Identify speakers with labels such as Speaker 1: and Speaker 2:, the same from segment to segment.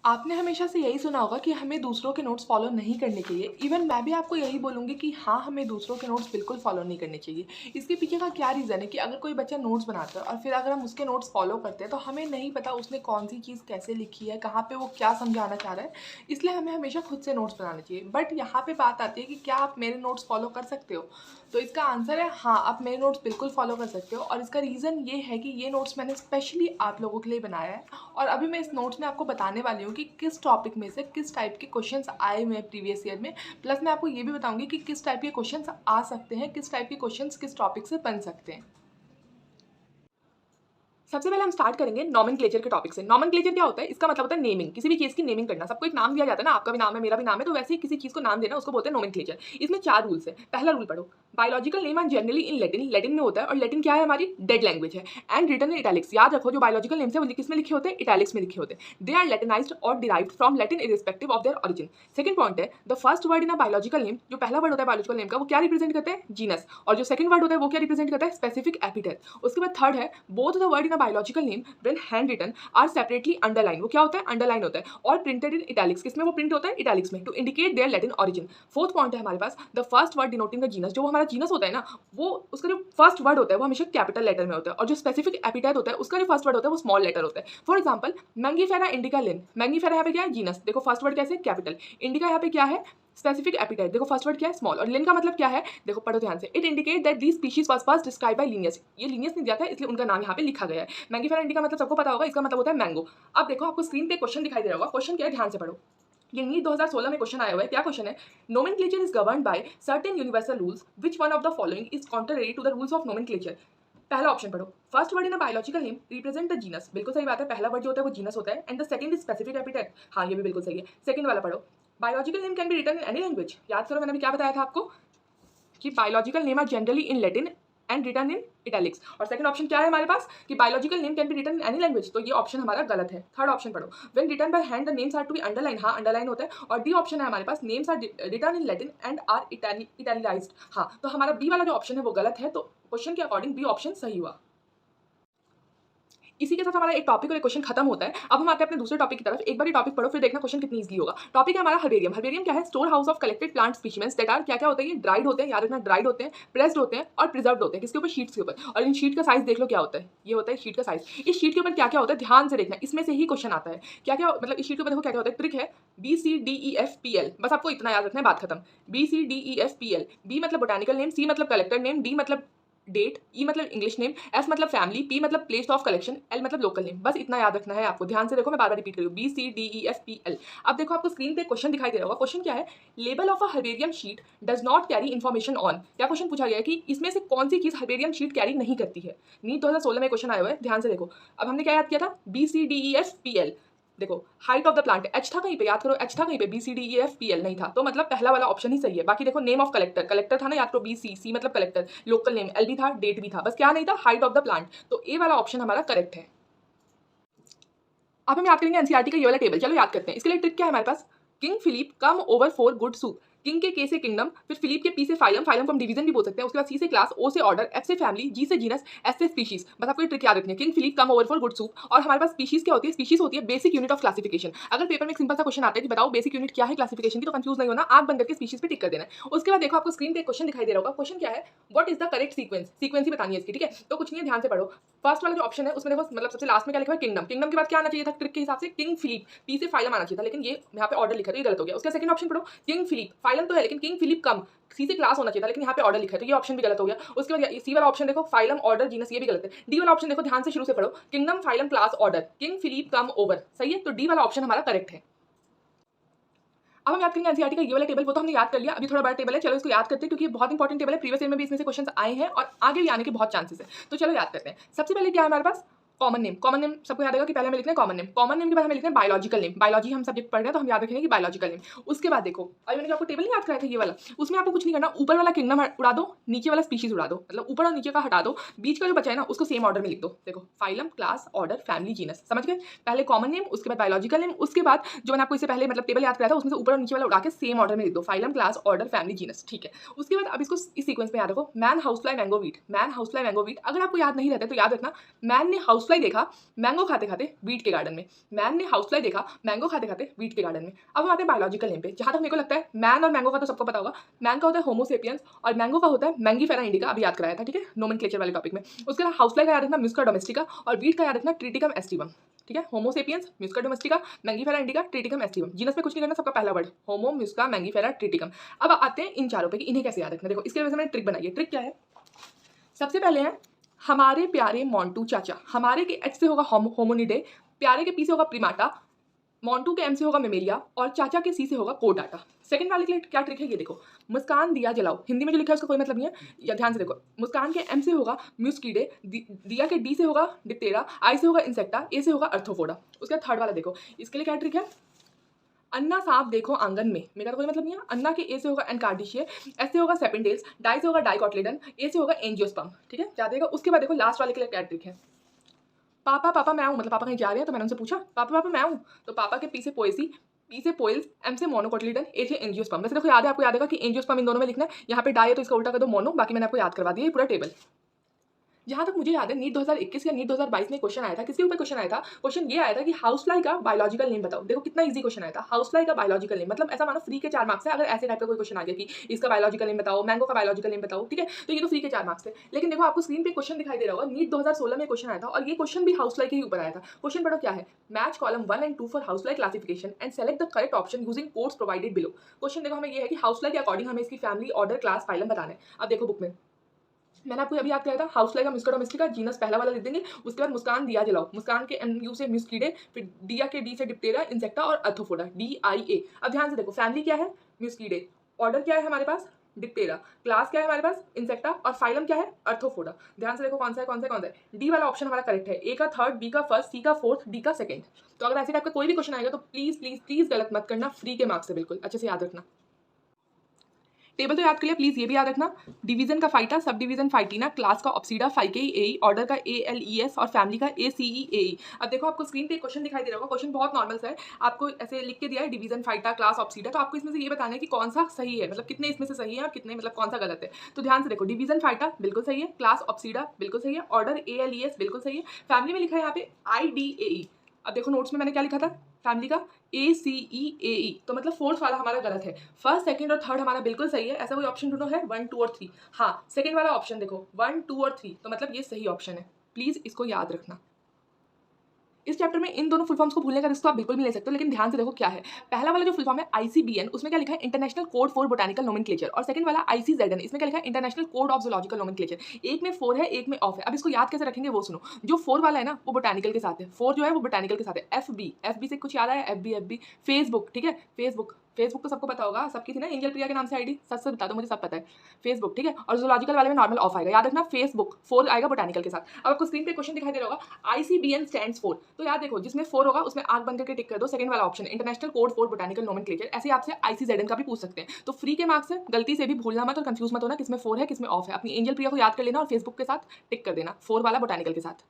Speaker 1: आपने हमेशा से यही सुना होगा कि हमें दूसरों के नोट्स फॉलो नहीं करने चाहिए। इवन मैं भी आपको यही बोलूँगी कि हाँ, हमें दूसरों के नोट्स बिल्कुल फॉलो नहीं करने चाहिए। इसके पीछे का क्या रीज़न है कि अगर कोई बच्चा नोट्स बनाता है और फिर अगर हम उसके नोट्स फॉलो करते हैं तो हमें नहीं पता उसने कौन-सी चीज़ कैसे लिखी है, कहाँ पे वो क्या समझाना चाह रहा है। इसलिए हमें हमेशा खुद से नोट्स बनाने चाहिए। बट यहाँ पे बात आती है कि क्या आप मेरे नोट्स फॉलो कर सकते हो? तो इसका आंसर है हाँ, आप मेरे नोट्स बिल्कुल फॉलो कर सकते हो और इसका रीज़न ये है कि ये नोट्स मैंने स्पेशली आप लोगों के लिए बनाया है। और अभी मैं इस नोट्स में आपको बताने वाली हूँ कि किस टॉपिक में से किस टाइप के क्वेश्चंस आए हुए हैं प्रीवियस ईयर में। प्लस मैं आपको ये भी बताऊंगी कि किस टाइप के क्वेश्चंस आ सकते हैं, किस टाइप के क्वेश्चंस किस टॉपिक से बन सकते हैं। सबसे पहले हम स्टार्ट करेंगे नॉमेनक्लेचर के टॉपिक से। नॉमेनक्लेचर क्या होता है? इसका मतलब होता है नेमिंग, किसी भी चीज़ की नेमिंग करना। सबको एक नाम दिया जाता है ना, आपका भी नाम है, मेरा भी नाम है, तो वैसे ही किसी चीज़ को नाम देना, उसको बोलते हैं नॉमेनक्लेचर। इसमें 4 रूल्स है। पहला रूल पढ़ो, biological name are generally in Latin. Latin में होता है और लैटिन क्या है? हमारी डेड लैंग्वेज है। And written in italics. याद रखो, जो बायोलॉजिकल नेम्स है वो किस में लिखे होते हैं? इटैलिक्स में लिखे होते हैं। दे आर लैटिनाइज्ड और derived from Latin irrespective of their origin. Second point है, the first word in a biological name, जो पहला वर्ड होता है बायोलॉजिकल नेम का, वो क्या रिप्रेजेंट करता है? जीनस। और जो सेकंड वर्ड होता है वो क्या रिप्रेजेंट करता है? Specific epithet. उसके बाद थर्ड है, both the word in a biological name when hand written are separately underline. वो क्या होता है? अंडरलाइन होता है। और प्रिंटेड इन इटैलिक्स, किसमें वो प्रिंट होता है? इटैलिक्स में, to indicate their Latin origin. Fourth point है हमारे पास, the first word denoting the genus. जो हमारा जीनस होता है ना, वो उसका जो फर्स्ट वर्ड होता है वो हमेशा कैपिटल लेटर में होता है। और जो स्पेसिफिक एपिथेट होता है उसका जो फर्स्ट वर्ड होता है वो स्मॉल लेटर होता है। For example, Mangifera indica Lin. Mangifera यहाँ पे क्या है? जीनस। देखो फर्स्ट वर्ड कैसे? कैपिटल। इंडिका यहाँ पे क्या है? Specific appetite. देखो फर्स्ट वर्ड क्या है? स्मॉल। और लिन का मतलब क्या है? देखो पढ़ो ध्यान से, it indicate that this species was first describe by Linnaeus. ये लिनियस नहीं दिया था इसलिए उनका नाम यहाँ पे लिखा गया है। मैंगीफेरा इंडिका मतलब सबको पता होगा, इसका मतलब होता है मैंगो। अब देखो आपको स्क्रीन पे क्वेश्चन दिखाई दे रहा होगा। क्वेश्चन क्या है? ध्यान से पढ़ो। ये नीट 2016 में क्वेश्चन आया हुआ है। क्या क्वेश्चन है? Nomenclature is governed by certain universal rules, which one of the following is contrary to the rules of nomenclature. पहला ऑप्शन पढ़ो, first word in a biological name represent the genus. बिल्कुल सही बात है, पहला वर्ड जो होता है वो जीनस होता है। And the second is specific epithet. हाँ, ये भी बिल्कुल सही है। सेकंड वाला पढ़ो, biological name can be written in any language. याद करो मैंने अभी क्या बताया था आपको कि biological name are generally in Latin and written in italics. और सेकंड ऑप्शन क्या है हमारे पास कि biological name can be written in any language, तो ये ऑप्शन हमारा गलत है। थर्ड ऑप्शन पढ़ो, when written by hand the names are to be underline. हाँ, अंडरलाइन होता है। और डी ऑप्शन है हमारे पास, names are written in Latin and are italicized. हाँ, तो हमारा बी वाला जो ऑप्शन है वो गलत है, तो क्वेश्चन के अकॉर्डिंग बी ऑप्शन सही हुआ। इसी के साथ हमारा एक टॉपिक और एक क्वेश्चन खत्म होता है। अब हम आते हैं अपने दूसरे टॉपिक की तरफ। एक बार ये टॉपिक पढ़ो फिर देखना क्वेश्चन कितनी इजी होगा। टॉपिक है हमारा हर्बेरियम। हर्बेरियम क्या है? Store house of collected plant species that are, क्या क्या होते हैं? ये ड्राइड होते हैं, याद रखना ड्राइड होते हैं, प्रेस्ड होते हैं और प्रिजर्व्ड होते हैं। किसके ऊपर? शीट्स के ऊपर। और इन शीट का साइज देख लो क्या होता है? ये होता है शीट का साइज। इस शीट के ऊपर क्या क्या होता है ध्यान से देखना, इसमें से ही क्वेश्चन आता है। क्या क्या मतलब इस शीट के ऊपर देखो क्या क्या होता है। ट्रिक है BCDEFPL, बस आपको इतना याद रखना है, बात खत्म। BCDEFPL, बी मतलब बोटानिकल नेम, सी मतलब कलेक्टर नेम, डी मतलब डेट, ई मतलब इंग्लिश नेम, एफ मतलब फैमिली, पी मतलब प्लेस ऑफ कलेक्शन, एल मतलब लोकल नेम। बस इतना याद रखना है आपको। ध्यान से देखो, मैं बार बार रिपीट करूँ, BCDEFPL। अब देखो आपको स्क्रीन पे क्वेश्चन दिखाई दे रहा होगा। क्वेश्चन क्या है? Label of a herbarium sheet does not carry information on. क्या क्वेश्चन पूछा गया है कि इसमें से कौन सी चीज हर्बेरियम शीट कैरी नहीं करती है? नीट 2016 में क्वेश्चन आया हुआ है, ध्यान से देखो। अब हमने क्या याद किया था? BCDEFPL। देखो height of the plant, H था कहीं पे, याद करो एच था कहीं पे, BCDEFPL नहीं था, तो मतलब पहला वाला ऑप्शन ही सही है। बाकी देखो नेम ऑफ कलेक्टर, कलेक्टर था ना, याद करो BC, सी मतलब कलेक्टर, लोकल नेम, एल भी था, डेट भी था, बस क्या नहीं था? Height of the plant. तो ए वाला ऑप्शन हमारा करेक्ट है। अब हम याद करेंगे एनसीईआरटी का ये वाला टेबल। चलो याद करते हैं। इसके लिए ट्रिक क्या है हमारे पास? King Philip come over for good soup. King के से किंगडम, फिर फिलिप के पी से फाइलम, फाइलम को हम डिवीजन भी बोल सकते हैं, उसके बाद सी से क्लास, ओ से ऑर्डर, एफ से फैमिली, जी से जीनस, एस से स्पीशीज। बस आपको ये ट्रिक याद रखनी है, king Philip come over for good soup. और हमारे पास स्पीशीज क्या होती है? स्पीशीज होती है बेसिक यूनिट ऑफ क्लासिफिकेशन। अगर पेपर में एक सिंपल सा क्वेश्चन आता है कि बताओ बेसिक यूनिट क्या है क्लासिफिकेशन की, तो कंफ्यूज नहीं होना, आग बंद करके स्पीशीज पे टिक कर देना है। उसके बाद देखो आपको स्क्रीन पे क्वेश्चन दिखाई दे रहा होगा। क्वेश्चन क्या है? What is the correct sequence? Sequence ही बतानी है इसकी, ठीक है? तो कुछ नहीं है, ध्यान से पढ़ो। फर्स्ट वाला जो ऑप्शन है उसमें देखो, मतलब सबसे लास्ट में क्या लिखा है? किंगडम। किंगडम के बाद क्या आना चाहिए था ट्रिक के हिसाब से? किंग फिलिप, पी से फाइलम आना चाहिए था, लेकिन ये यहाँ पे ऑर्डर लिखा है तो ये गलत हो गया। उसका सेकंड ऑप्शन पढ़ो, किंग फिलिप, फाइलम तो है लेकिन किंग फिलिप कम, सी से क्लास होना चाहिए था, लेकिन यहाँ पे ऑर्डर लिखा है तो ये ऑप्शन भी गलत हो गया। उसके बाद सी वाला ऑप्शन देखो, फाइलम ऑर्डर जीनस, ये भी गलत है। डी वाला ऑप्शन देखो, ध्यान से शुरू से पढ़ो, kingdom phylum class order, king Philip come over, सही है, तो डी वाला ऑप्शन हमारा करेक्ट है। अब हम याद करेंगे एनसीईआरटी का ये वाला टेबल, वो तो हमने याद कर लिया, अभी थोड़ा बड़ा टेबल है, चलो इसको याद करते हैं क्योंकि ये बहुत इंपॉर्टेंट टेबल है। प्रीवियस ईयर में भी इसमें से क्वेश्चंस आए हैं और आगे भी आने के बहुत चांसेस है, तो चलो याद करते हैं। सबसे पहले क्या है हमारे पास? Common name. कॉमन नेम सबको याद होगा कि पहले हमें लिखना है कॉमन नेम। कॉमन नेम के बाद हमें लिखना है बायोलॉजिकल नेम। बायोलॉजी हम सब्जेक्ट पढ़ रहे हैं तो हम याद रखेंगे कि बायोलॉजिकल नेम। उसके बाद देखो, अभी मैंने आपको टेबल नहीं याद कराया था ये वाला, उसमें आपको कुछ नहीं करना, ऊपर वाला किंगडम उड़ा दो, नीचे वाला स्पीशीज उड़ा दो, मतलब ऊपर और नीचे का हटा दो, बीच का जो बचा है ना उसको सेम ऑर्डर में लिख दो। देखो phylum, class, order, family, genus, समझ गए? पहले कॉमन नेम, उसके बाद बायोलॉजिकल नेम, उसके बाद जो मैंने आपको इससे पहले मतलब टेबल याद कराया था उसमें से ऊपर और नीचे वाला उड़ा के सेम ऑर्डर में लिख दो, phylum, class, order, family, genus, ठीक है? उसके बाद अब इसको इस सीक्वेंस में याद रखो, man, house fly, mango wheat. Man, house fly, mango wheat. अगर आपको याद नहीं रहता तो याद रखना, मैन ने हाउस हाउसफ्लाई देखा मैंगो खाते खाते वीट के गार्डन में, मैन ने हाउसफ्लाई देखा मैंगो खाते खाते वीट के गार्डन में। अब हम आते हैं बायोलॉजिकल नेम पे। जहाँ तक मेरे को लगता है मैन और मैंगो का तो सबको पता होगा। मैन का होता है होमो सेपियंस और मैंगो का होता है मैंगीफेरा इंडिका, अभी याद कराया था, ठीक है, नोमेनक्लेचर वाले टॉपिक में। उसके बाद हाउसफ्लाई का याद रखना म्यूस्का डोमेस्टिका और वीट का याद रखना ट्रिटिकम एस्टिवम, ठीक है, Homo sapiens, Musca domestica, Mangifera indica, Triticum aestivum. Genus में कुछ नहीं करना, सबका पहला वर्ड होमो, म्यूस्का, मैंगीफेरा, ट्रिटिकम। अब आते हैं इन चारों पे कि इन्हें कैसे याद रखना। देखो इसके वजह से मैंने ट्रिक बनाई है। ट्रिक क्या है? सबसे पहले है हमारे प्यारे मोंटू चाचा। हमारे के एच से होगा होमोनिडे, प्यारे के पी से होगा प्रीमाटा, मोंटू के एम से होगा मेमेलिया और चाचा के सी से होगा कोडाटा। सेकंड वाले के लिए क्या ट्रिक है ये देखो, मुस्कान दिया जलाओ, हिंदी में जो लिखा है उसका कोई मतलब नहीं है, या ध्यान से देखो। मुस्कान के एम से होगा म्यूस्कीडे, दिया के डी से होगा डिप्टेरा, आई से होगा इंसेक्टा, ए से होगा अर्थोफोडा। उसके बाद थर्ड वाला देखो, इसके लिए क्या ट्रिक है, अन्ना सांप देखो आंगन में, मेरा तो कोई मतलब नहीं है। अन्ना के ए से होगा एनकार्डिशिये, एस से होगा सेपेंडेल्स, डाई से होगा डाइकोटलेडन, ए से होगा एंजियोस्पर्म, ठीक है, क्या देगा। उसके बाद देखो लास्ट वाले के लिए क्या ट्रिक है, पापा पापा मैं आऊँ, मतलब पापा कहीं जा रहे हैं तो मैंने उनसे पूछा पापा पापा मैं आऊँ, तो पापा के पी से पोएसी, पी से पोइल्स, एम से मोनोकोटिलिडन, ए से एंजियोस्पर्म। वैसे देखो याद है, आपको याद होगा कि एंजियोस्पर्म इन दोनों में लिखना है, यहाँ पे डाई है तो इसका उल्टा कर दो मोनो, बाकी मैंने आपको याद करवा दिया ये पूरा टेबल। जहाँ तक मुझे याद है नीट 2021 या नीट 2022 में क्वेश्चन आया था, किसके ऊपर क्वेश्चन आया था, क्वेश्चन ये आया था कि हाउसफ्लाई का बायोलॉजिकल नेम बताओ। देखो कितना इजी क्वेश्चन आया था, हाउसफ्लाई का बायोलॉजिकल नेम, मतलब ऐसा मानो फ्री के 4 मार्क्स है। अगर ऐसे टाइप का कोई क्वेश्चन आ गया कि इसका बायोलॉजिकल नेम बताओ, मैंगो का बायोलॉजिकल नेम बताओ, ठीक है, तो ये तो फ्री के 4 मार्क्स थे। लेकिन देखो आपको स्क्रीन पे क्वेश्चन दिखाई दे रहा होगा, नीट 2016 में क्वेश्चन आया था और ये क्वेश्चन भी हाउसफ्लाई के ही ऊपर आया था। क्वेश्चन पढ़ो क्या है, match column 1 and 2 for housefly classification and select the correct option using codes provided below. Question देखो हमें ये है कि हाउसफ्लाई के अकॉर्डिंग हमें इसकी फैमिली, ऑर्डर, क्लास, फाइलम बताना है। अब देखो बुक में मैंने आपको अभी याद किया था, हाउसफ्लाई का म्यूस्का डोमेस्टिका, जीनस पहला वाला लिख देंगे। उसके बाद मुस्कान दिया जलाओ, मुस्कान के एम यू से म्यूस्कीडे, फिर दिया के डी से डिप्टेरा, इंसेक्टा और अर्थोफोडा, DIA। अब ध्यान से देखो, फैमिली क्या है, म्यूस्कीडे, ऑर्डर क्या है हमारे पास, डिप्टेरा, क्लास क्या है हमारे पास, इंसेक्टा, और फाइलम क्या है, अर्थोफोडा। ध्यान से देखो कौन सा है कौन सा कौन सा है, डी वाला ऑप्शन हमारा करेक्ट है, ए का थर्ड, बी का फर्स्ट, सी का फोर्थ, डी का सेकंड। तो अगर ऐसे टाइप का कोई भी क्वेश्चन आएगा तो प्लीज प्लीज प्लीज गलत मत करना, फ्री के मार्क्स है, बिल्कुल अच्छे से याद रखना। टेबल तो याद कर लिया, प्लीज ये भी याद रखना, डिवीजन का फाइटा, सब डिवीजन फाइटिना, क्लास का ऑप्सीडा, फाइकेई एई, ऑर्डर का ALES और फैमिली का ACEAE। अब देखो आपको स्क्रीन पे एक क्वेश्चन दिखाई दे रहा होगा, क्वेश्चन बहुत नॉर्मल सा है, आपको ऐसे लिख के दिया है डिवीजन फाइटा, क्लास ऑप्सीडा, तो आपको इसमें से ये बताना है कि कौन सा सही है, मतलब कितने इसमें से सही है और कितने मतलब कौन सा गलत है। तो ध्यान से देखो, डिवीजन फाइटा बिल्कुल सही है, क्लास ऑप्सीडा बिल्कुल सही है, ऑर्डर ALES बिल्कुल सही है, फैमिली में लिखा है यहाँ पे IDAE। अब देखो नोट्स में मैंने क्या लिखा था, फैमिली का ACEAE, तो मतलब फोर्थ वाला हमारा गलत है, फर्स्ट सेकंड और थर्ड हमारा बिल्कुल सही है। ऐसा कोई ऑप्शन ढूंढो है 1 2 और 3, हाँ सेकंड वाला ऑप्शन देखो 1 2 और 3, तो मतलब ये सही ऑप्शन है, प्लीज इसको याद रखना। इस चैप्टर में इन दोनों फुल फॉर्म्स को भूलने का रिस्क तो आप बिल्कुल भी ले सकते हो, लेकिन ध्यान से देखो क्या है। पहला वाला जो फुल फॉर्म है ICBN, उसमें क्या लिखा है, international code for botanical nomenclature, और सेकंड वाला ICZN, इसमें क्या लिखा है, international code of zoological nomenclature. एक में 4 है, एक में ऑफ है। अब इसको याद कैसे रखेंगे वो सुनो, जो 4 वाला है ना वो बोटानिकल के साथ है, 4 जो है वो बोटानिकल के साथ है। FB से कुछ याद आया, FB फेसबुक, ठीक है, फेसबुक तो सबको पता होगा, सबकी थी ना एंजल प्रिया के नाम से आईडी, सच बता दो मुझे सब पता है, फेसबुक, ठीक है, और जूलॉजिकल वाले में नॉर्मल ऑफ आएगा, याद रखना फेसबुक, 4 आएगा बोटानिकल के साथ। अब आपको स्क्रीन पे क्वेश्चन दिखाई दे रहा होगा, ICBN स्टैंड्स फॉर, तो याद देखो जिसमें 4 होगा उसमें आंख बंद करके टिक कर दो, सेकंड वाला option international code for botanical nomenclature. ऐसे आपसे ICZN का भी पूछ सकते हैं, तो फ्री के मार्क्स है, गलती से भी भूलना मत और कंफ्यूज मत होना किसमें 4 है किसमें ऑफ है। अपनी एंजल प्रिया को याद कर लेना और फेसबुक के साथ टिक कर देना, 4 वाला बोटानिकल के साथ।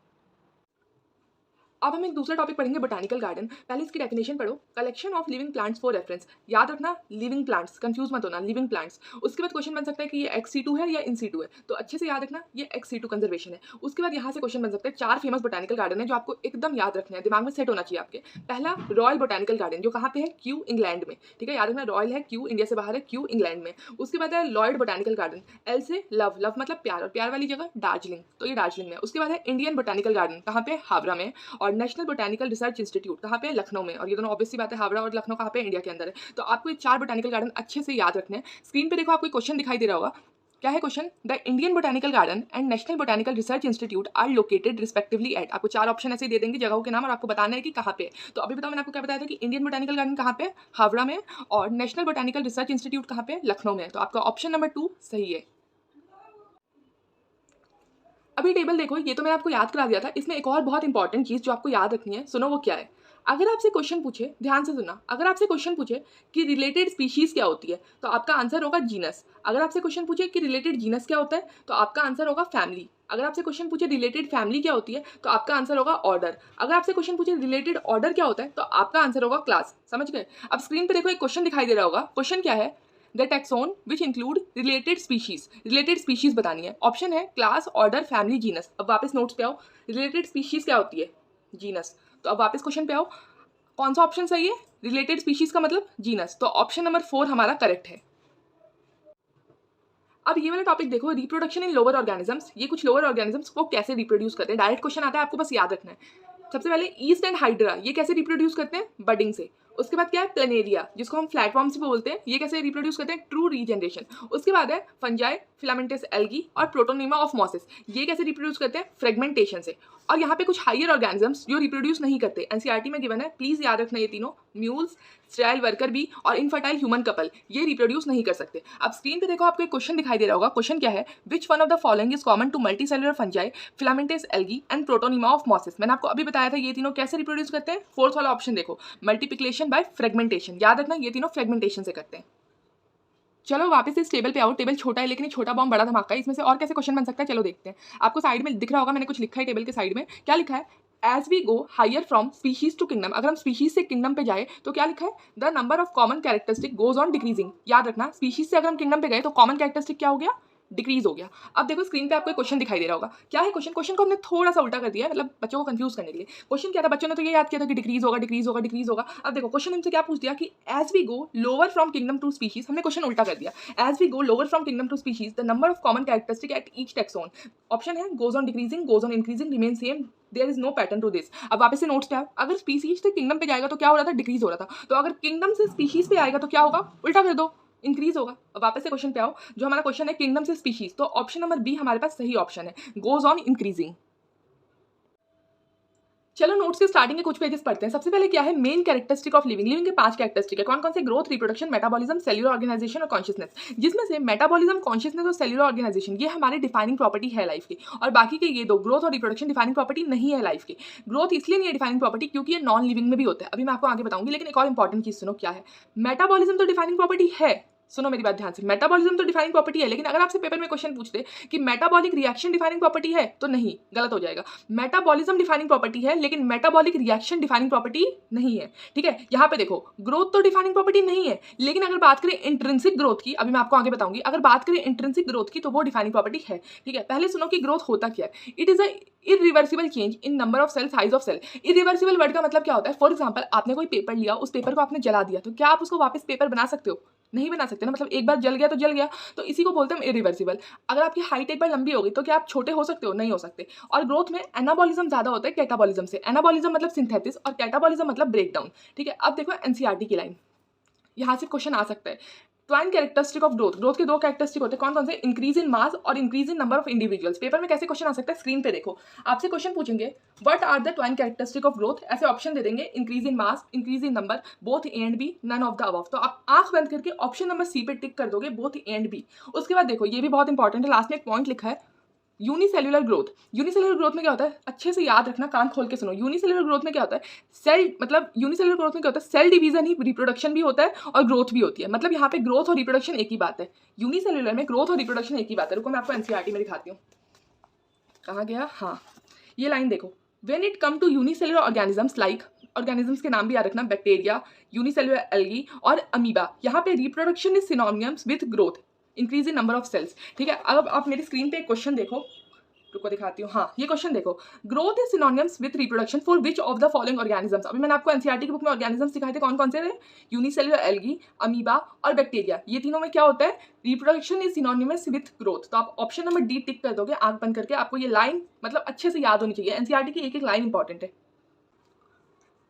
Speaker 1: अब हम एक दूसरा टॉपिक पढ़ेंगे बोटानिकल गार्डन। पहले इसकी डेफिनेशन पढ़ो, collection of living plants for reference, याद रखना लिविंग प्लांट्स, कंफ्यूज मत होना, लिविंग प्लांट्स। उसके बाद क्वेश्चन बन सकता है कि ये ex-situ है या in situ है, तो अच्छे से याद रखना ये ex-situ कंजर्वेशन है। उसके बाद यहाँ से क्वेश्चन बन सकते हैं 4 फेमस बोटानिकल गार्डन है जो आपको एकदम याद रखना है, दिमाग में सेट होना चाहिए आपके। पहला रॉयल बोटानिकल गार्डन जो कहाँ पे है, क्यू इंग्लैंड में, ठीक है, याद रखना रॉयल है, क्यू इंडिया से बाहर है, क्यू इंग्लैंड में। उसके बाद है लॉयड बोटानिकल गार्डन, L से लव मतलब प्यार, और प्यार वाली जगह दार्जिलिंग, तो ये दार्जिलिंग में। उसके बाद है इंडियन बोटानिकल गार्डन, कहाँ पे, हावड़ा में, और नेशनल बोटानिकल रिसर्च इंस्टीट्यूट कहाँ पे, लखनऊ में। और ये दोनों ऑब्वियस सी बात है, हावड़ा और लखनऊ कहाँ पे, इंडिया के अंदर है। तो आपको ये 4 बोटानिकल गार्डन अच्छे से याद रखने हैं। स्क्रीन पे देखो आपको क्वेश्चन दिखाई दे रहा होगा, क्या है question, the Indian botanical garden and national botanical research institute are located respectively at, आपको 4 ऑप्शन ऐसे दे देंगे जगहों के नाम और आपको बताना है कि कहाँ पे। तो अभी बताओ मैंने आपको क्या बताया था कि इंडियन बोटानिकल गार्डन कहाँ पे, हावड़ा में, और नेशनल बोटानिकल रिसर्च इंस्टीट्यूट कहाँ पे, लखनऊ में। तो आपका ऑप्शन नंबर 2 सही है। अभी टेबल देखो, ये तो मैंने आपको याद करा दिया था, इसमें एक और बहुत इंपॉर्टेंट चीज़ जो आपको याद रखनी है, सुनो वो क्या है। अगर आपसे क्वेश्चन पूछे, ध्यान से सुनना, अगर आपसे क्वेश्चन पूछे कि रिलेटेड स्पीशीज क्या होती है तो आपका आंसर होगा जीनस। अगर आपसे क्वेश्चन पूछे कि रिलेटेड जीनस क्या होता है तो आपका आंसर होगा फैमिली। अगर आपसे क्वेश्चन पूछे रिलेटेड फैमिली क्या होती है तो आपका आंसर होगा ऑर्डर। अगर आपसे क्वेश्चन पूछे रिलेटेड ऑर्डर क्या होता है तो आपका आंसर होगा क्लास। समझ गए। अब स्क्रीन पे देखो एक क्वेश्चन दिखाई दे रहा होगा, क्वेश्चन क्या है, the taxon which include related species. Related species बतानी है। ऑप्शन है क्लास, ऑर्डर, फैमिली, जीनस। अब वापस नोट्स पे आओ। रिलेटेड स्पीशीज क्या होती है? जीनस। तो अब वापस क्वेश्चन पे आओ, कौन सा ऑप्शन सही है? रिलेटेड स्पीशीज का मतलब जीनस। तो ऑप्शन नंबर 4 हमारा करेक्ट है। अब ये वाला टॉपिक देखो, रिप्रोडक्शन इन लोअर ऑर्गेनिजम्स। ये कुछ लोअर ऑर्गेनिजम्स को कैसे रिप्रोड्यूस करते हैं, डायरेक्ट क्वेश्चन आता है, आपको बस याद रखना है। सबसे पहले ईस्ट एंड हाइड्रा, ये कैसे रिप्रोड्यूस करते हैं? बडिंग से। उसके बाद क्या है? प्लेनेरिया, जिसको हम फ्लैटफॉर्म्स भी बोलते हैं, ये कैसे रिप्रोड्यूस करते हैं? True regeneration. उसके बाद है फंजाई, फिलामेंटस एल्गी और प्रोटोनिमा ऑफ मॉसिस, ये कैसे रिप्रोड्यूस करते हैं? फ्रेगमेंटेशन से। और यहाँ पे कुछ हायर ऑर्गेनिजम्स जो रिप्रोड्यूस नहीं करते, एनसीईआरटी में गिवन है, प्लीज याद रखना ये तीनों, म्यूल्स, स्टेराइल वर्कर बी और इनफर्टाइल ह्यूमन कपल, ये रिप्रोड्यूस नहीं कर सकते। अब स्क्रीन पे देखो, आपको एक क्वेश्चन दिखाई दे रहा होगा। क्वेश्चन क्या है? Which one of the following is common to multicellular fungi, filamentous algae and protonema of mosses. मैंने आपको अभी बताया था ये तीनों कैसे रिप्रोड्यूस करते हैं। फोर्थ वाला ऑप्शन देखो, मल्टीप्लिकेशन बाय फ्रेगमेंटेशन। याद रखना ये तीनों फ्रेगमेंटेशन से करते हैं। चलो वापस इस टेबल पे आओ। टेबल छोटा है लेकिन ये छोटा बॉम्ब बड़ा धमाका है। इसमें से और कैसे क्वेश्चन बन सकता है, चलो देखते हैं। आपको साइड में दिख रहा होगा, मैंने कुछ लिखा है टेबल के साइड में। क्या लिखा है? As we go higher from species to kingdom. अगर हम स्पीशीज से किंगडम पे जाए तो क्या लिखा है? The number of common characteristic goes on decreasing. याद रखना, स्पीशीज से अगर हम किंगडम पे गए तो कॉमन कैरेक्टरिस्टिक क्या हो गया? डिक्रीज हो गया। अब देखो स्क्रीन पे आपको एक क्वेश्चन दिखाई दे रहा होगा। क्या है क्वेश्चन? क्वेश्चन को हमने थोड़ा सा उल्टा कर दिया है, मतलब बच्चों को कंफ्यूज करने के लिए। क्वेश्चन क्या था? बच्चों ने तो ये याद किया था कि डिक्रीज होगा, डिक्रीज होगा, डिक्रीज होगा। अब देखो क्वेश्चन हमसे क्या पूछ दिया कि as we go lower from kingdom to species. हमने क्वेश्चन उल्टा कर दिया। As we go lower from kingdom to species the number of common characteristic at each taxon. Option है goes on decreasing, goes on increasing, remain same, there is no pattern to this. अब वापस से notes पे आओ। अगर species से kingdom पे जाएगा तो क्या हो रहा था? डिक्रीज हो रहा था। तो अगर किंगडम से स्पीशीज पे आएगा तो क्या होगा? उल्टा कर दो, इंक्रीज होगा। अब वापस से क्वेश्चन पे आओ। जो हमारा क्वेश्चन है किंगडम से स्पीशीज, तो ऑप्शन नंबर बी हमारे पास सही ऑप्शन है, गोज ऑन इंक्रीजिंग। चलो नोट्स के स्टार्टिंग के कुछ पेजेस पढ़ते हैं। सबसे पहले क्या है? Main characteristic of living. Living के 5 कैरेक्टरिस्टिक है। कौन कौन से? Growth, reproduction, metabolism, cellular organisation और कॉन्शियसनेस। जिसमें से मेटाबॉलिज्म, कॉन्शियसनेस और सेल्युलर ऑर्गेनाइजेशन ये हमारी डिफाइनिंग प्रॉपर्टी है लाइफ की, और बाकी के ये दो, ग्रोथ और रिप्रोडक्शन, डिफाइनिंग प्रॉपर्टी नहीं है लाइफ की। ग्रोथ इसलिए नहीं है डिफाइनिंग प्रॉपर्टी क्योंकि ये नॉन लिविंग में भी होता है, अभी मैं आपको आगे बताऊंगी। लेकिन एक और इंपॉर्टेंट चीज सुनो, क्या है? मेटाबॉलिज्म तो डिफाइनिंग प्रॉपर्टी है, सुनो मेरी बात ध्यान से, मेटाबॉलिज्म तो डिफाइनिंग प्रॉपर्टी है। लेकिन अगर आपसे पेपर में क्वेश्चन पूछते कि मेटाबॉलिक रिएक्शन डिफाइनिंग प्रॉपर्टी है, तो नहीं, गलत हो जाएगा। मेटाबॉलिज्म डिफाइनिंग प्रॉपर्टी है लेकिन मेटाबॉलिक रिएक्शन डिफाइनिंग प्रॉपर्टी नहीं है। ठीक है, यहाँ पे देखो, ग्रोथ तो डिफाइनिंग प्रॉपर्टी नहीं है, लेकिन अगर बात करें इंट्रिंसिक ग्रोथ की, अभी मैं आपको आगे बताऊंगी, अगर बात करें इंट्रिंसिक ग्रोथ की तो वो डिफाइनिंग प्रॉपर्टी है। ठीक है, पहले सुनो कि ग्रोथ होता क्या है। It is a irreversible change in number of cell, size of cell. Irreversible word का मतलब क्या होता है? फॉर एग्जांपल, आपने कोई पेपर लिया, उस पेपर को आपने जला दिया, तो क्या आप उसको वापस पेपर बना सकते हो? नहीं बना सकते ना, मतलब एक बार जल गया तो जल गया। तो इसी को बोलते हैं इरिवर्सिबल। अगर आपकी हाइट एक बार लंबी हो गई तो क्या आप छोटे हो सकते हो? नहीं हो सकते। और ग्रोथ में एनाबॉलिज्म ज्यादा होता है कैटाबॉलिज्म से। एनाबॉलिज्म मतलब सिंथेसिस और कैटाबॉलिज्म मतलब ब्रेकडाउन। ठीक है, अब देखो एनसीईआरटी की लाइन, यहाँ से क्वेश्चन आ सकता है। Twine characteristic of growth. Growth के 2 कैरेक्टरिस्टिक होते हैं, कौन कौन से? इंक्रीज इन मास और increase in number of individuals. Paper में कैसे क्वेश्चन आ सकता है? स्क्रीन पे देखो, आपसे क्वेश्चन पूछेंगे what are the twin characteristic of growth. ऐसे ऑप्शन दे देंगे, increase in mass, increase in number, both A and B, none of the above. तो आप आंख बंद करके ऑप्शन नंबर सी पे टिक कर दोगे, बोथ ए एंड बी। उसके बाद देखो, ये भी बहुत इंपॉर्टेंट है, लास्ट में एक पॉइंट लिखा है, यूनिसेल्युलर ग्रोथ। यूनिसेल्युलर ग्रोथ में क्या होता है? अच्छे से याद रखना, कान खोल के सुनो। यूनिसेल्युलर ग्रोथ में क्या होता है? सेल, मतलब यूनिसेल्युलर ग्रोथ में क्या होता है? सेल डिवीजन ही रिप्रोडक्शन भी होता है और ग्रोथ भी होती है। मतलब यहाँ पे ग्रोथ और रिप्रोडक्शन एक ही बात है। यूनिसेल्युलर में ग्रोथ और रिप्रोडक्शन एक ही बात है। रुको मैं आपको एनसीईआरटी में दिखाती हूँ, कहाँ गया? हाँ, ये लाइन देखो, when it come to unicellular organisms like, organisms के नाम भी याद रखना, बैक्टीरिया, यूनिसेल्युलर एल्गी और अमीबा, यहाँ पे reproduction is synonymous with growth, increase in number of cells. ठीक है, अब आप मेरी स्क्रीन पे एक क्वेश्चन देखो, रुको दिखाती हूँ। हाँ, ये क्वेश्चन देखो, growth is synonymous with reproduction for which of the following organisms. अभी मैंने आपको एनसीईआरटी की बुक में ऑर्गेनिजम्स दिखाए थे, कौन कौन से थे? यूनिसेल्युलर एल्गी, अमीबा और बैक्टीरिया। ये तीनों में क्या होता है? Reproduction is synonymous with growth. तो आप ऑप्शन नंबर डी टिक कर दोगे आंख बंद करके। आपको ये लाइन मतलब अच्छे से याद होनी चाहिए, एनसीईआरटी की एक एक लाइन इंपॉर्टेंट है।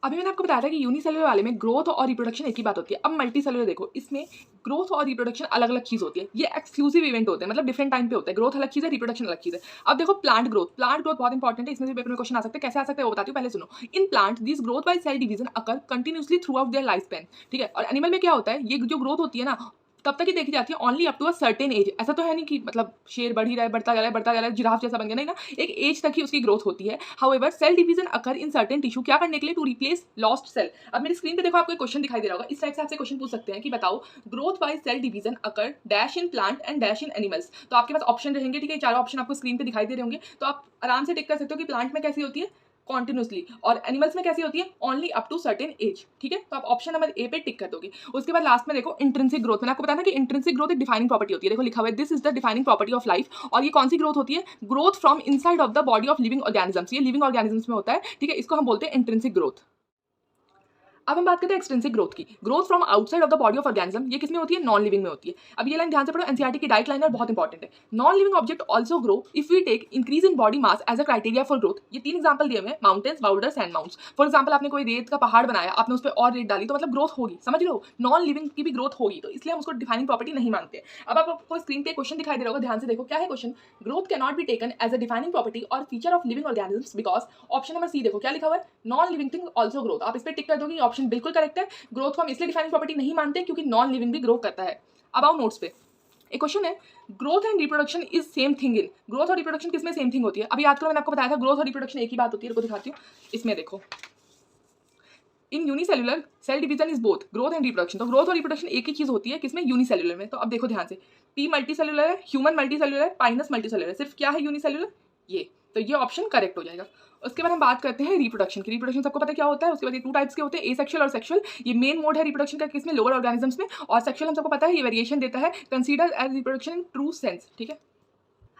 Speaker 1: अभी मैंने आपको बताया था कि यूनिसेल्युलर वाले में ग्रोथ और रिप्रोडक्शन एक ही बात होती है। अब मल्टी सेल्युलर देखो, इसमें ग्रोथ और रिप्रोडक्शन अलग अलग चीज होती है। ये एक्सक्लूसिव इवेंट होते हैं, मतलब डिफरेंट टाइम पे होते हैं। ग्रोथ अलग चीज है, रिप्रोडक्शन अलग चीज है। अब देखो प्लांट ग्रोथ, प्लांट ग्रोथ बहुत इंपॉर्टेंट है, इसमें से पेपर में क्वेश्चन आ सकते हैं। कैसे आ सकते हैं वो बताती हूँ, पहले सुनो। In plant this growth by cell division occur continuously throughout their life span. ठीक है, और एनिमल में क्या होता है? ये जो ग्रोथ होती है ना, तब तक ही देखी जाती है, only up to a certain age. ऐसा तो है नहीं कि मतलब शेर बढ़ ही रहा है, बढ़ता जा रहा है, बढ़ता जा रहा है, जिराफ जैसा बन गया, नहीं ना, एक एज तक ही उसकी ग्रोथ होती है। However cell division occur in certain tissue, क्या करने के लिए? To replace lost cell. अब मेरी स्क्रीन पे देखो, आपको एक क्वेश्चन दिखाई दे रहा होगा, इस टाइप से आपसे क्वेश्चन पूछ सकते हैं कि बताओ growth by cell division occur dash in plant and dash in animals. तो आपके पास ऑप्शन रहेंगे, ठीक है, चारों ऑप्शन आपको स्क्रीन पे दिखाई दे रहे होंगे, तो आप आराम से टिक कर सकते हो कि प्लांट में कैसी होती है? कॉन्टिन्यूसली, और एनिमल्स में कैसी होती है, only up to certain age. ठीक है, तो आप ऑप्शन नंबर ए पे टिक कर दोगे। उसके बाद लास्ट में देखो इंट्रिंसिक ग्रोथ, मैंने आपको बताया ना कि इंट्रिंसिक ग्रोथ एक डिफाइनिंग प्रॉपर्टी होती है। देखो लिखा हुआ है this is the defining property of life, और ये कौन सी ग्रोथ होती है, growth from inside of the body of living organisms. ये लिविंग ऑर्गेनिजम्स में होता है। ठीक है, इसको हम बोलते हैं इंट्रिंसिक ग्रोथ। अब हम बात करते हैं एक्सट्रिंसिक ग्रोथ की, growth from outside of the body of organism. ये किसमें होती है, नॉन लिविंग में होती है। अब ये लाइन ध्यान से पढ़ो, एनसीईआरटी की डाइट लाइन है, बहुत इंपॉर्टेंट है। Non living object also grow if we take increase in body mass as a criteria for growth. ये 3 एग्जांपल दिए हुए हैं, mountains, boulder, sand mounts. For example आपने कोई रेत का पहाड़ बनाया, आपने उस पर और रेत डाली, तो मतलब ग्रोथ होगी, समझ लो, नॉन लिविंग की भी ग्रोथ होगी, तो इसलिए हम उसको डिफाइनिंग प्रॉपर्टी नहीं मानते। अब आपको स्क्रीन पे क्वेश्चन दिखाई दे रहा होगा, ध्यान से देखो क्या है question, growth can not be taken as a defining property और feature of living organisms because, option number C देखो क्या लिखा हुआ है, non living thing also growth. आप इस पर टिक कर दोगे, ऑप्शन बिल्कुल करेक्ट है। ग्रोथ को हम इसलिए डिफाइनिंग प्रॉपर्टी नहीं मानते क्योंकि नॉन लिविंग भी ग्रो करता है। अब आओ नोट्स पे, एक क्वेश्चन है, growth and reproduction is same thing in, growth और रिप्रोडक्शन किसमें सेम थिंग होती है। अभी याद करो, मैंने आपको बताया था ग्रोथ और रिप्रोडक्शन एक ही बात होती है। रुको दिखाती हूँ, इसमें देखो, in unicellular cell division is both growth and reproduction. तो ग्रोथ और रिप्रोडक्शन एक ही चीज होती है, किसमें, यूनिसेल्युलर में। तो अब देखो ध्यान से, पी मल्टीसेल्युलर है, ह्यूमन मल्टीसेल्युलर है, पाइनस मल्टीसेल्युलर है, सिर्फ क्या है, यूनिसेल्युलर, ये, तो ये ऑप्शन करेक्ट हो जाएगा। उसके बाद हम बात करते हैं रिप्रोडक्शन की। रिप्रोडक्शन सबको पता है क्या होता है। उसके बाद ये 2 टाइप्स के होते हैं, एसेक्सुअल और सेक्सुअल। ये मेन मोड है रिप्रोडक्शन का, किसमें, लोअर ऑर्गेनिजम्स में, और सेक्सुअल हम सबको पता है ये वेरिएशन देता है, consider as reproduction in true sense. ठीक है,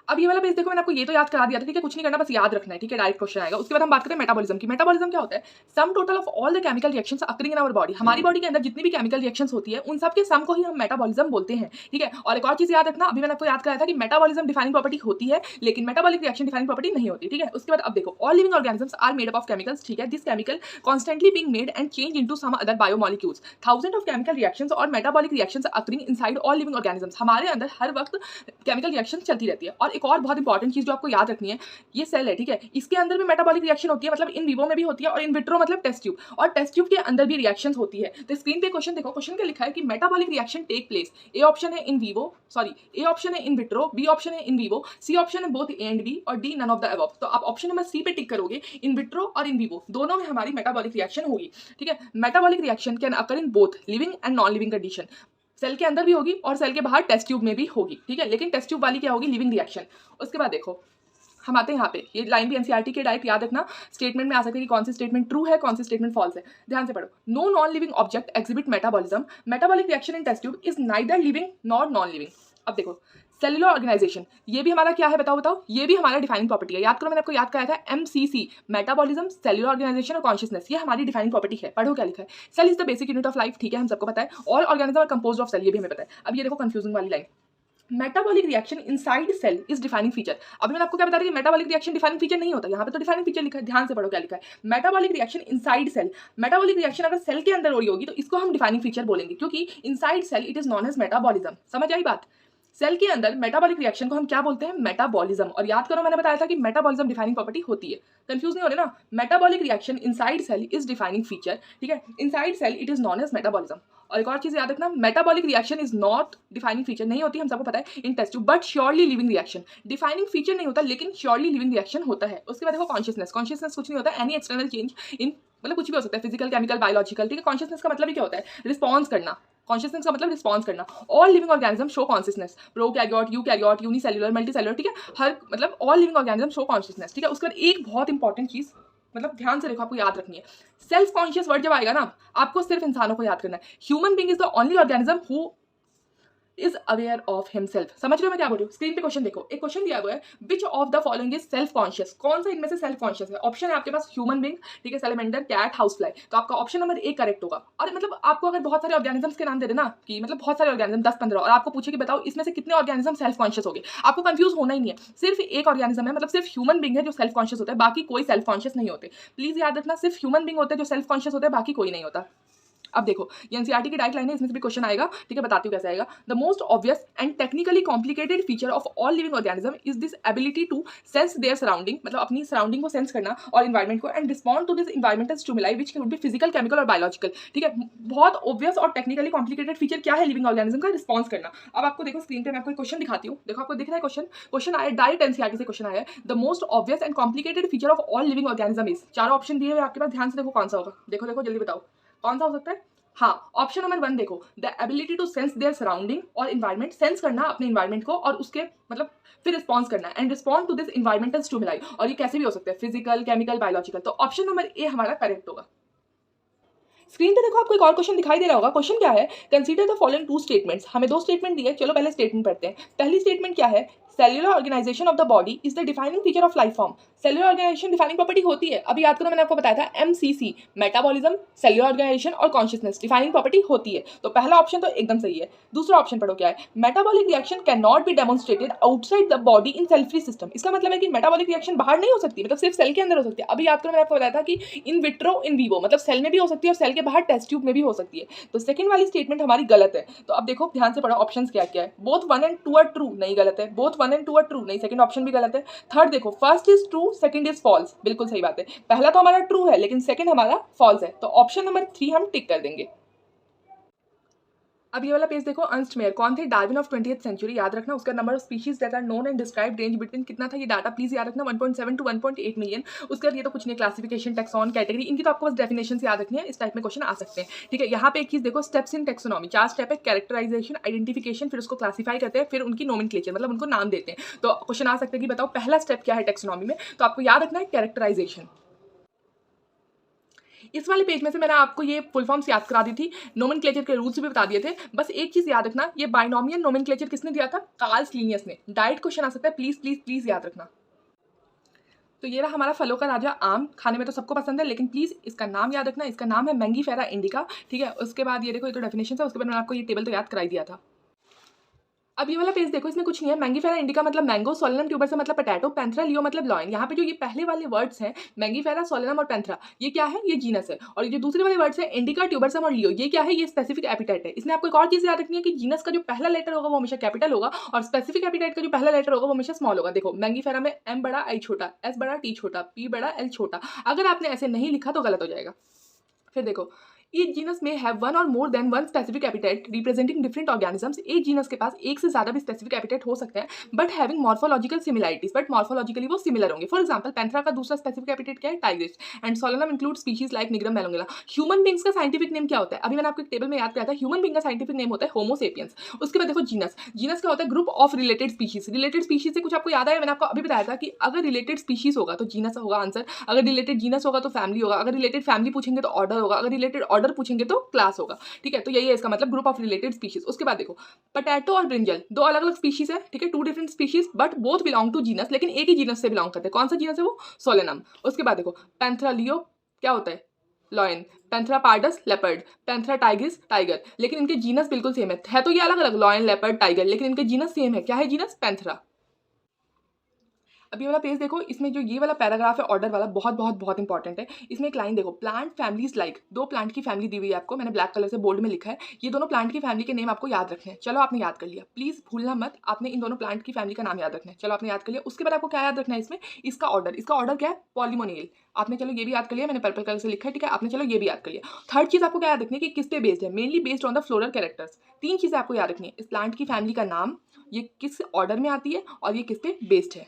Speaker 1: अब ये वाला पेज देखो, मैंने आपको ये तो याद करा दिया था, ठीक है, कुछ नहीं करना, बस याद रखना है। ठीक है, डायरेक्ट क्वेश्चन आएगा। उसके बाद हम बात करते हैं मेटाबॉलिज्म की। मेटाबॉलिज्म क्या होता है, sum total of all the chemical reactions occurring in our body. हमारी बॉडी के अंदर जितनी भी केमिकल रिएक्शंस होती है उन सब के सम को ही हम मेटाबॉलिज्म बोलते हैं। ठीक है, और एक और चीज याद रखना, अभी मैंने आपको याद कराया था कि मेटाबॉलिज्म डिफाइनिंग प्रॉपर्टी होती है लेकिन मेटाबॉलिक रिएक्शन डिफाइनिंग प्रॉपर्टी नहीं होती। ठीक है, उसके बाद अब देखो, all living organisms are made up of chemicals. ठीक है, this chemical constantly being made and change into some other biomolecules. Thousand of chemical reactions और metabolic reactions occurring inside all living organisms. हमारे अंदर हर वक्त केमिकल रिएक्शन चलती रहती है। और एक और बहुत इंपॉर्टेंट चीज जो आपको याद रखनी है, ये सेल है, ठीक है, इसके अंदर भी मेटाबॉलिक रिएक्शन होती है, मतलब इन विवो में भी होती है, और इन विट्रो मतलब टेस्ट ट्यूब, और टेस्ट ट्यूब के अंदर भी रिएक्शन होती है। तो स्क्रीन पे क्वेश्चन देखो, क्वेश्चन क्या लिखा है कि metabolic reaction take place, A option है in vivo, sorry, A option है इन विट्रो, बी ऑप्शन है इन विवो, सी ऑप्शन है बोथ ए एंड बी, और D none of the above. तो आप ऑप्शन नंबर सी पे टिक करोगे, इन विट्रो और इन विवो दोनों में हमारी मेटाबॉलिक रिएक्शन होगी। ठीक है, metabolic reaction can occur in both living and non living condition. Cell के अंदर भी होगी और सेल के बाहर टेस्ट ट्यूब में भी होगी। ठीक है, लेकिन टेस्ट ट्यूब वाली क्या होगी, लिविंग रिएक्शन। उसके बाद देखो, हम आते हैं यहाँ पे, ये लाइन भी एनसीईआरटी के डायरेक्ट याद रखना, स्टेटमेंट में आ सकते हैं कि कौन सी स्टेटमेंट ट्रू है, कौन सी स्टेटमेंट फॉल्स है। ध्यान से पढ़ो, no non living object exhibit metabolism, metabolic reaction in test tube is neither living nor non living. अब देखो, सेलुलर ऑर्गेनाइजेशन, ये भी हमारा क्या है, बताओ बताओ, ये भी हमारा डिफाइनिंग प्रॉपर्टी है। याद करो, मैंने आपको याद कराया था एमसीसी, मेटाबॉलिज्म, सेलुलर ऑर्गेनाइजेशन और कॉन्शियसनेस, ये हमारी डिफाइनिंग प्रॉपर्टी है। पढ़ो क्या लिखा है, cell is the basic unit of life. ठीक है, हम सबको पता है, all organism are composed of cell, ये भी हमें पता है। अब ये देखो कंफ्यूजिंग वाली line, metabolic reaction inside cell is defining feature. अभी मैंने आपको क्या बता रही है, मेटाबॉलिक रिएक्शन डिफाइनिंग फीचर नहीं होता, यहाँ पे तो डिफाइनिंग फीचर लिखा है। ध्यान से पढ़ो क्या लिखा है, metabolic reaction inside cell. Metabolic reaction अगर सेल के अंदर हो रही होगी तो इसको हम डिफाइनिंग फीचर बोलेंगे, क्योंकि inside cell it is known as metabolism. समझ आई बात, सेल के अंदर मेटाबॉलिक रिएक्शन को हम क्या बोलते हैं, मेटाबॉलिज्म। और याद करो, मैंने बताया था कि मेटाबॉलिज्म डिफाइनिंग प्रॉपर्टी होती है, कंफ्यूज नहीं हो रहे ना। Metabolic reaction inside cell is defining feature. ठीक है, inside cell it is known as metabolism. और एक और चीज याद रखना, metabolic reaction is not defining feature, नहीं होती, हम सबको पता है in test tube, but surely living reaction. Defining feature नहीं होता लेकिन श्योरली लिविंग रिएक्शन होता है। उसके बाद देखो कॉन्शियसनेस, कॉन्शियसनेस कुछ नहीं होता, एनी एक्सटर्नल चेंज इन, मतलब कुछ भी हो सकता है, फिजिकल, केमिकल, बायोलॉजिकल। ठीक है, कॉन्शियसनेस का मतलब ही क्या होता है, रिस्पॉन्स करना। कॉन्शियसनेस का मतलब रिस्पॉन्स करना। All living organism show consciousness, prokaryote, eukaryote, unicellular, multicellular. ठीक है, हर मतलब all living organism show consciousness. ठीक है, उसके बाद एक बहुत इंपॉर्टेंट चीज, मतलब ध्यान से देखो, आपको याद रखनी है, सेल्फ कॉन्शियस वर्ड जब आएगा ना, आपको सिर्फ इंसानों को याद करना है। Human being is the only organism who is aware of himself. समझ रहे हो मैं क्या बोल रही हूँ। स्क्रीन पे क्वेश्चन देखो, एक क्वेश्चन दिया हुआ है, which of the following is self conscious. कौन सा इनमें से सेल्फ कॉन्शियस है। ऑप्शन है आपके पास ह्यूमन बीइंग, ठीक है, सैलमेंडर, कैट, हाउस फ्लाई। तो आपका ऑप्शन नंबर ए करेक्ट होगा। और मतलब आपको अगर बहुत सारे ऑर्गेनिजम्स के नाम दे देना, कि मतलब बहुत सारे ऑर्गेनिज्म 10-15, और आपको पूछे कि बताओ इसमें से कितने ऑर्गेनिज्म सेल्फ कॉन्शियस हो गए, आपको कंफ्यूज होना ही नहीं है। सिर्फ एक ऑर्गेनिज्म है, मतलब सिर्फ ह्यूमन बीइंग है जो सेल्फ कॉन्शियस होता है, बाकी कोई सेल्फ कॉन्शियस नहीं होते। प्लीज याद रखना, सिर्फ ह्यूमन बीइंग होते हैं जो सेल्फ कॉन्शियस होते हैं, बाकी कोई नहीं होता। अब देखो, ये एनसीईआरटी की डाइट लाइन है, इसमें से भी क्वेश्चन आएगा। ठीक है, बताती हूँ कैसे आएगा। The most obvious and technically complicated feature of all living organism is this ability to sense their surrounding, मतलब अपनी सराउंडिंग को सेंस करना और इन्वायरमेंट को, and respond to this environmental stimuli which can be physical, chemical और biological. ठीक है, बहुत ऑब्वियस और टेक्निकली कॉम्प्लिकेटेड फीचर क्या है लिविंग ऑर्गेनिज्म का, रिस्पॉन्स करना। अब आपको देखो स्क्रीन पे मैं आपको क्वेश्चन दिखाती हूँ, देखो आपको दिख रहा है क्वेश्चन, क्वेश्चन आया डायरेक्ट एनसीईआरटी से क्वेश्चन आया है, the most obvious and complicated feature of all living organism is. चारों ऑप्शन दिए हुए आपके पास, ध्यान से देखो कौन सा होगा। देखो देखो जल्दी बताओ कौन सा हो सकता है। हाँ, ऑप्शन नंबर 1 देखो, the ability to sense their surrounding और एनवायरनमेंट, सेंस करना अपने एनवायरनमेंट को और उसके मतलब फिर रिस्पॉन्स करना and respond to this environmental stimuli, और ये कैसे भी हो सकता है, फिजिकल, केमिकल, बायोलॉजिकल। तो ऑप्शन नंबर ए हमारा करेक्ट होगा। स्क्रीन पे देखो आपको एक और क्वेश्चन दिखाई दे रहा होगा। क्वेश्चन क्या है, कंसीडर द फॉलोइंग 2 स्टेटमेंट्स। हमें 2 स्टेटमेंट दिए, चलो पहले स्टेटमेंट पढ़ते हैं। पहली स्टेटमेंट क्या है, cellular organisation of the body is the defining feature of life form. Cellular organisation defining property होती है, अभी याद करो मैंने आपको बताया था एमसीसी, मेटाबॉलिज्म, सेल्युलर ऑर्गेनाइजेशन और कॉन्शियसनेस डिफाइनिंग प्रॉपर्टी होती है। तो पहला ऑप्शन तो एकदम सही है। दूसरा ऑप्शन पढ़ो क्या है, metabolic reaction can not be demonstrated outside the body in cell free system. इसका मतलब है कि मेटाबॉलिक रिएक्शन बाहर नहीं हो सकती, मतलब सिर्फ सेल के अंदर हो सकती है। अभी याद करो मैंने आपको बताया था कि इन विट्रो इन वीवो, मतलब सेल में भी हो सकती है और सेल के बाहर टेस्ट ट्यूब में भी हो सकती है। तो सेकंड वाली स्टेटमेंट हमारी गलत है। तो अब देखो ध्यान से पढ़ो ऑप्शंस क्या क्या है। बोथ 1 and 2 आर ट्रू, नहीं गलत है। बोथ 1 and 2 आर ट्रू, नहीं, सेकंड ऑप्शन भी गलत है। थर्ड देखो, first is true, second is false, बिल्कुल सही बात है। पहला तो हमारा ट्रू है लेकिन सेकंड हमारा फॉल्स है, तो ऑप्शन नंबर 3 हम टिक कर देंगे। अब ये वाला पेज देखो, अर्नस्ट मेयर कौन थे, डार्विन ऑफ 20th सेंचुरी, याद रखना। उसका number of species that are known and described range between कितना था, ये डाटा प्लीज याद रखना, 1.7 to 1.8 मिलियन। उसके बाद ये तो कुछ नहीं, क्लासिफिकेशन, टैक्सॉन, कैटेगरी, इनकी तो आपको बस डेफिनेशन याद रखनी है, इस टाइप में क्वेश्चन आ सकते हैं। ठीक है, यहाँ पे एक चीज देखो, स्टेप्स इन टैक्सोनॉमी, 4 स्टेप है, कैरेक्टराइजेशन, आइडेंटिफिकेशन, फिर उसको क्लासीफाई करते हैं, फिर उनकी नोमेनक्लेचर, मतलब उनको नाम देते हैं। तो क्वेश्चन आ सकते हैं कि बताओ पहला स्टेप क्या है टैक्सोनॉमी में, तो आपको याद रखना है कैरेक्टराइजेशन। इस वाले पेज में से मैंने आपको ये फुल फॉर्म्स याद करा दी थी, नोमेनक्लेचर के रूल्स भी बता दिए थे। बस एक चीज याद रखना, ये बाइनोमियल नोमेनक्लेचर किसने दिया था, कार्ल लिनियस ने। डायरेक्ट क्वेश्चन आ सकता है, प्लीज प्लीज प्लीज याद रखना। तो ये रहा हमारा फलों का राजा आम, खाने में तो सबको पसंद है, लेकिन प्लीज इसका नाम याद रखना, इसका नाम है मैंगीफेरा इंडिका। ठीक है, उसके बाद ये देखो, ये तो डेफिनेशन है, उसके बाद मैंने आपको ये टेबल तो याद कराई दिया था। अब ये वाला पेज देखो, इसमें कुछ नहीं है। मैंगीफेरा इंडिका मतलब मैंगो, सोलेनम ट्यूबर से मतलब पोटैटो, पैंथरा लियो मतलब लॉयन। यहाँ पे जो ये पहले वाले वर्ड्स हैं, मैंगीफेरा, सोलेनम और पैंथरा, ये क्या है, ये जीनस है। और ये जो दूसरे वाले वर्ड्स हैं, इंडिका, ट्यूबरसम और लियो, ये क्या है, ये स्पेसिफिक एपिटाइट है। इसमें आपको एक और चीज याद रखनी है कि जीनस का जो पहला लेटर होगा वो हमेशा कैपिटल होगा, और स्पेसिफिक एपिटाइट का जो पहला लेटर होगा वो हमेशा स्मॉल होगा। देखो मैंगीफेरा में एम बड़ा, आई छोटा, एस बड़ा, टी छोटा, पी बड़ा, एल छोटा। अगर आपने ऐसे नहीं लिखा तो गलत हो जाएगा। फिर देखो, each genus may have one or more than one specific epithet representing different organisms। एक जीनस के पास एक से ज्यादा भी स्पेसिफिक एपिटेट हो सकते हैं, but having morphological similarities, but morphologically वो सिमिलर होंगे। फॉर एग्जांपल पैंथरा का दूसरा स्पेसिफिक एपिटेट क्या है, tigris, and Solanum include species like nigrum melongena. Human beings का साइंटिफिक नेम क्या होता है, अभी मैंने आपको एक टेबल में याद किया था, ह्यूमन बींग का साइंटिफिक नेम होता है होमो सेपियंस। उसके बाद देखो जीनस, जीनस क्या होता है, group of related species. Related species से कुछ आपको याद है, मैंने आपको अभी बताया था कि अगर रिलेटेड स्पीशीज होगा तो जीनस होगा आंसर, अगर रिलेटेड जीनस होगा तो फैमिली होगा, अगर रिलेटेड फैमिली पूछेंगे तो ऑर्डर होगा, अगर रिलेटेड ऑर्डर पूछेंगे तो क्लास होगा। ठीक है, तो यही है इसका मतलब, ग्रुप ऑफ रिलेटेड स्पीशीज। उसके बाद देखो, पोटैटो और ब्रिंजल दो अलग अलग स्पीशीज है। ठीक है, 2 different species, but both belong to genus, लेकिन एक ही जीनस से बिलोंग करते हैं। कौन सा जीनस है वो, सोलेनम। उसके बाद देखो, पैंथरा लियो क्या होता है, lion, Panthera pardus leopard, Panthera Tigris tiger, लेकिन इनके जीनस बिल्कुल सेम है तो ये अलग अलग, लॉयन, लेपर्ड, टाइगर, लेकिन इनके जीनस सेम है। क्या है जीनस, पैंथरा। अब ये वाला पेज देखो, इसमें जो ये वाला पैराग्राफ है ऑर्डर वाला, बहुत बहुत बहुत इंपॉर्टेंट है। इसमें एक लाइन देखो, प्लांट फैमिलीज लाइक, 2 प्लांट की फैमिली दी हुई है आपको, मैंने ब्लैक कलर से बोल्ड में लिखा है। ये दोनों प्लांट की फैमिली के नेम आपको याद रखने हैं। चलो आपने याद कर लिया, प्लीज भूलना मत, आपने इन दोनों प्लांट की फैमिली का नाम याद रखना है। चलो आपने याद कर लिया। उसके बाद आपको क्या याद रखना है इसमें, इसका ऑर्डर क्या है, पॉलीमोनियल। आपने चलो ये भी याद कर लिया, मैंने पर्पल कलर से लिखा है। ठीक है, आपने चलो ये भी याद कर लिया। थर्ड चीज आपको क्या याद रखनी है कि किस पे बेस्ड है, mainly based on the floral characters. 3 चीजें आपको याद रखनी है, इस प्लांट की फैमिली का नाम, ये किस ऑर्डर में आती है, और ये किस पे बेस्ड है।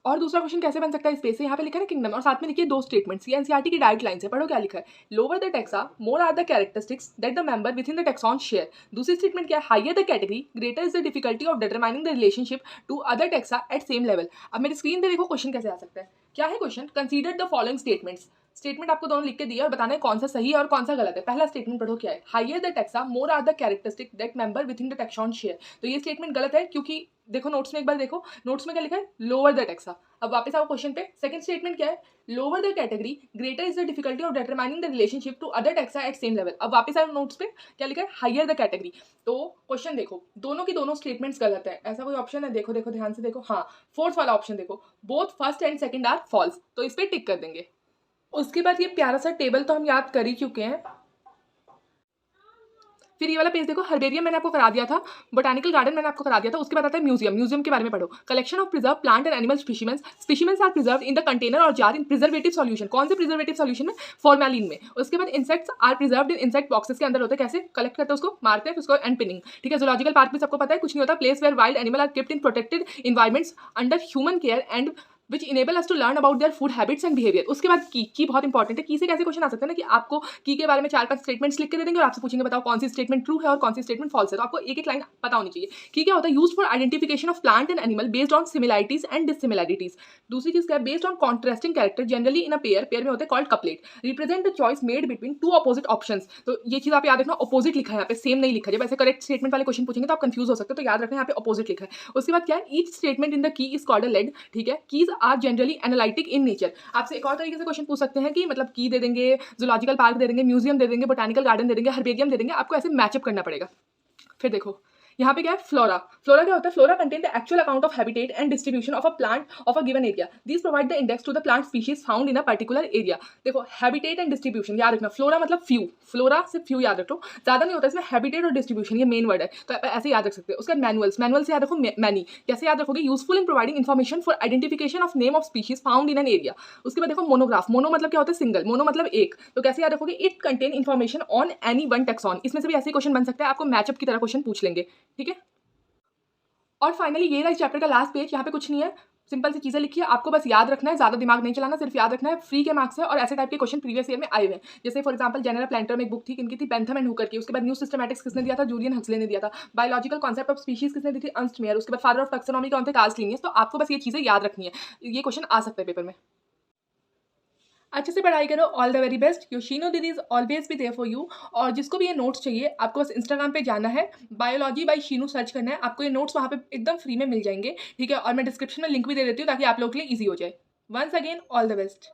Speaker 1: और दूसरा क्वेश्चन कैसे बन सकता है, स्पेस से यहाँ पे लिखा है ना किंगडम, और साथ में लिखिए 2 स्टेटमेंट्स, ये एनसीईआरटी की डायरेक्ट लाइन से पढ़ो क्या लिखा है, lower the taxa more are the characteristics that the member within the taxon share. दूसरी स्टेटमेंट क्या है, higher the category greater is the difficulty of determining the relationship to other taxa at same level. अब मेरी screen पे देखो question कैसे आ सकता है, क्या है question, consider the following statements. Statement आपको दोनों लिख के दिए और बताना है कौन सा सही है और कौन सा गलत है। पहला स्टेटमेंट पढ़ो क्या है, higher the taxa more are the characteristic that member within the taxon share. तो ये स्टेटमेंट गलत है, क्योंकि देखो नोट्स में एक बार देखो, नोट्स में क्या लिखा है, लोअर द टेक्सा। अब वापस आओ क्वेश्चन पे, सेकंड स्टेटमेंट क्या है, lower the category greater is the difficulty of determining the relationship to other taxa at same level. अब वापस आओ नोट्स पे, क्या लिखा है, हाइयर द कैटेगरी। तो क्वेश्चन देखो, दोनों की दोनों स्टेटमेंट्स गलत है, ऐसा कोई ऑप्शन है, देखो देखो ध्यान से देखो, हाँ फोर्थ वाला ऑप्शन देखो, both first and second are false, तो इस पे टिक कर देंगे। उसके बाद ये प्यारा सा टेबल तो हम याद कर ही चुके हैं। फिर ये वाला पेज देखो, हर्बेरियम मैंने आपको करा दिया था, बोटानिकल गार्डन मैंने आपको करा दिया था। उसके बाद आता है म्यूजियम, म्यूजियम के बारे में पढ़ो, collection of preserve plant and animal specimens, specimens are preserve in the container और जार इन प्रिजर्वेटिव सॉल्यूशन। कौन से प्रिजर्वेटिव सॉल्यूशन में, फॉर्मेलिन में। उसके बाद insects are preserved in insect boxes के अंदर होते हैं, कैसे कलेक्ट करते हैं, उसको मारते हैं, उसको एंड पिनिंग। ठीक है, जूलॉजिकल पार्क में सबको पता है कुछ नहीं होता, place where wild animal are kept in protected environments under human care and which enable us to learn about their food habits and behaviour. उसके बाद की बहुत इंपॉर्टेंट है। की से कैसे क्वेश्चन आ सकते हैं ना कि आपको की के बारे में 4-5 स्टेटमेंट्स लिख के दे देंगे और आपसे पूछेंगे बताओ कौन सी स्टेटमेंट ट्रू है और कौन सी स्टेटमेंट फॉल्स है। तो आपको एक एक लाइन पता होनी चाहिए। की क्या होता है, use for identification of plant and animal based on similarities and dissimilarities. दूसरी चीज क्या है, based on contrasting character generally in a pair, pair में होते हैं called couplet, represent the choice made between two opposite options. तो ये चीज आप याद रखना, अपोजिट लिखा है यहाँ पे, सेम नहीं लिखा है। जब ऐसे करेक्ट स्टेटमेंट वाले क्वेश्चन पूछेंगे तो आप कंफ्यूज हो सकते हो, तो याद रखना यहाँ पे अपोजिट लिखा है। उसके बाद क्या है, each statement in the key is called a lead, ठीक है। Keys are generally analytic in nature. आपसे एक और तरीके से क्वेश्चन पूछ सकते हैं कि मतलब की दे देंगे, जूलॉजिकल पार्क दे देंगे, म्यूजियम दे देंगे, बोटानिकल गार्डन दे देंगे, हर्बेरियम दे देंगे, आपको ऐसे मैचअप करना पड़ेगा। फिर देखो यहाँ पे क्या है, फ्लोरा। फ्लोरा क्या होता है, flora contain the actual account of habitat and distribution of a plant of a given area. This provide the index to the plant species found in a particular area. देखो habitat and distribution याद रखना, flora मतलब few, flora से few याद रखो, ज्यादा नहीं होता इसमें। हैबिटेट और डिस्ट्रीब्यूशन ये मेन वर्ड है, तो आप ऐसे याद रख सकते हो। उसका मैनुअल्स, मैनुअल से याद रखो मैनी। कैसे याद रखोगे, useful in providing information for identification of name of species found in an area. उसके बाद देखो मोनोग्राफ, मोनो मतलब क्या होता है, सिंगल, मोनो मतलब एक, तो कैसे याद रखोगे, it contain information on any one taxon. इसमें से भी ऐसे क्वेश्चन बन सकता है, आपको मैचअप की तरह क्वेश्चन पूछ लेंगे, ठीक है। और फाइनली ये रहा इस चैप्टर का लास्ट पेज। यहाँ पे कुछ नहीं है, सिंपल सी चीज़ें लिखी है, आपको बस याद रखना है, ज़्यादा दिमाग नहीं चलाना, सिर्फ याद रखना है। फ्री के मार्क्स है और ऐसे टाइप के क्वेश्चन प्रीवियस ईयर में आए हुए हैं। जैसे फॉर एग्जांपल जनरल प्लांटर में एक बुक थी, किनकी थी, बेंथम एंड हुकर की। उसके बाद न्यू सिस्टमैटिक्स किसने दिया था, जूलियन हक्सले ने दिया था। बायोलॉजिकल कॉन्सेप्ट ऑफ स्पीशीज किसने दी थी, अर्नस्ट मेयर। उसके बाद फादर ऑफ टैक्सोनॉमी कौन थे, कार्ल लिनियस। तो आपको बस ये चीज़ें याद रखनी है, ये क्वेश्चन आ सकता है पेपर में। अच्छे से पढ़ाई करो, all the very best. Your Sheeno दीदी is always be there for you. और जिसको भी ये नोट्स चाहिए, आपको बस इंस्टाग्राम पे जाना है, बायोलॉजी बाय शीनू सर्च करना है, आपको ये नोट्स वहाँ पे एकदम फ्री में मिल जाएंगे, ठीक है। और मैं डिस्क्रिप्शन में लिंक भी दे देती हूँ ताकि आप लोगों के लिए ईजी हो जाए। Once again all the best.